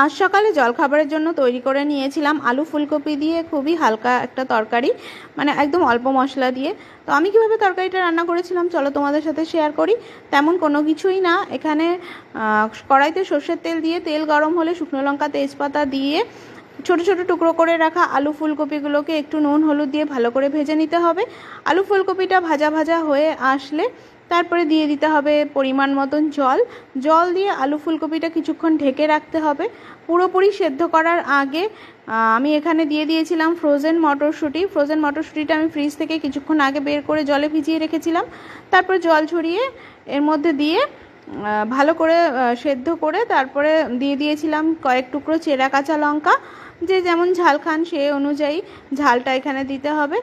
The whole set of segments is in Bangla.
আজ সকালে জলখাবারের জন্য তৈরি করে নিয়েছিলাম আলু ফুলকপি দিয়ে খুবই হালকা একটা তরকারি, মানে একদম অল্প মশলা দিয়ে। তো আমি কিভাবে তরকারিটা রান্না করেছিলাম চলো তোমাদের সাথে শেয়ার করি। তেমন কোনো কিছুই না, এখানে কড়াইতে সর্ষের তেল দিয়ে তেল গরম হলে শুকনো লঙ্কা তেজপাতা দিয়ে ছোট ছোট টুকরো করে রাখা আলু ফুলকপিগুলোকে একটু নুন হলুদ দিয়ে ভালো করে ভেজে নিতে হবে। আলু ফুলকপিটা ভাজা ভাজা হয়ে আসলে তারপরে দিয়ে দিতে হবে পরিমাণ মতন জল দিয়ে আলু ফুলকপিটা কিছুক্ষণ ঢেকে রাখতে হবে। পুরোপুরি সেদ্ধ করার আগে আমি এখানে দিয়ে দিয়েছিলাম ফ্রোজেন মটরশুঁটিটা আমি ফ্রিজ থেকে কিছুক্ষণ আগে বের করে জলে ভিজিয়ে রেখেছিলাম। তারপর জল ছড়িয়ে এর মধ্যে দিয়ে ভালো করে সেদ্ধ করে তারপরে দিয়ে দিয়েছিলাম কয়েক টুকরো চেরা কাঁচা লঙ্কা। যে যেমন ঝাল খান সে অনুযায়ী ঝালটা এখানে দিতে হবে।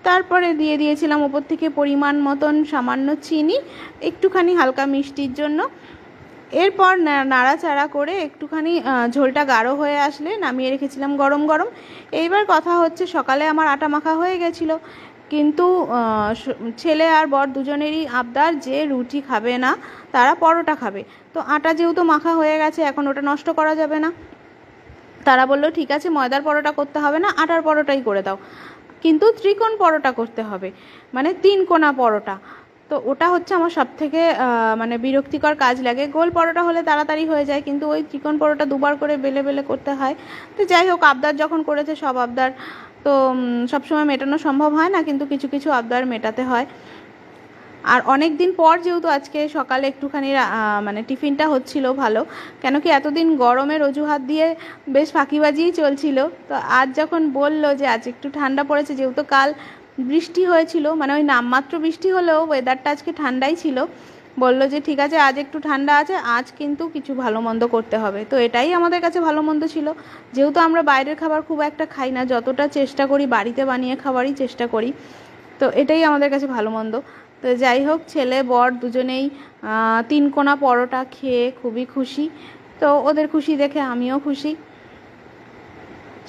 তারপরে দিয়ে দিয়েছিলাম ওপর থেকে পরিমাণ মতন সামান্য চিনি, একটুখানি হালকা মিষ্টির জন্য। এরপর নাড়াচাড়া করে একটুখানি ঝোলটা গাঢ় হয়ে আসলে নামিয়ে রেখেছিলাম গরম গরম। এইবার কথা হচ্ছে, সকালে আমার আটা মাখা হয়ে গেছিলো, কিন্তু ছেলে আর বর দুজনেরই আবদার যে রুটি খাবে না, তারা পরোটা খাবে। তো আটা যেহেতু মাখা হয়ে গেছে এখন ওটা নষ্ট করা যাবে না। তারা বললো ঠিক আছে ময়দার পরোটা করতে হবে না, আটার পরোটাই করে দাও, কিন্তু ত্রিকোণ পরোটা করতে হবে, মানে 3 কোণা পরোটা। তো ওটা হচ্ছে আমার সব থেকে মানে বিরক্তিকর কাজ লাগে। গোল পরোটা হলে তাড়াতাড়ি হয়ে যায়, কিন্তু ওই ত্রিকোণ পরোটা দুবার করে বেলে বেলে করতে হয়। তো যাই হোক, আবদার যখন করেছে, সব আবদার তো সবসময় মেটানো সম্ভব হয় না, কিন্তু কিছু কিছু আবদার মেটাতে হয়। আর অনেক দিন পর যেহেতু আজকে সকালে একটুখানি মানে টিফিনটা হচ্ছিল ভালো, কেন কি এতদিন গরমের অজুহাত দিয়ে বেশ ফাঁকিবাজিই চলছিল। তো আজ যখন বলল যে আজ একটু ঠান্ডা পড়েছে, যেহেতু কাল বৃষ্টি হয়েছিল, মানে ওই নামমাত্র বৃষ্টি হলেও ওয়েদারটা আজকে ঠান্ডাই ছিল, বললো যে ঠিক আছে আজ একটু ঠান্ডা আছে, আজ কিন্তু কিছু ভালো মন্দ করতে হবে। তো এটাই আমাদের কাছে ভালো মন্দ ছিল। যেহেতু আমরা বাইরের খাবার খুব একটা খাই না, যতটা চেষ্টা করি বাড়িতে বানিয়ে খাবারই চেষ্টা করি, তো এটাই আমাদের কাছে ভালো মন্দ। তো যাই হোক, ছেলে বর দুজনেই 3 কোণা পরোটা খেয়ে খুবই খুশি। তো ওদের খুশি দেখে আমিও খুশি।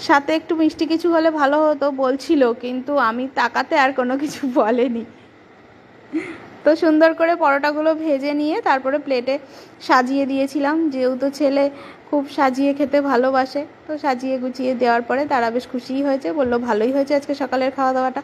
সাথে একটু মিষ্টি কিছু হলে ভালো হতো বলছিল, কিন্তু আমি তাকাতে আর কোনো কিছু বলেনি। তো সুন্দর করে পরোটাগুলো ভেজে নিয়ে তারপরে প্লেটে সাজিয়ে দিয়েছিলাম, যেহেতু ছেলে খুব সাজিয়ে খেতে ভালোবাসে। তো সাজিয়ে গুছিয়ে দেওয়ার পরে তারা বেশ খুশিই হয়েছে, বললো ভালোই হয়েছে আজকে সকালের খাওয়া দাওয়াটা।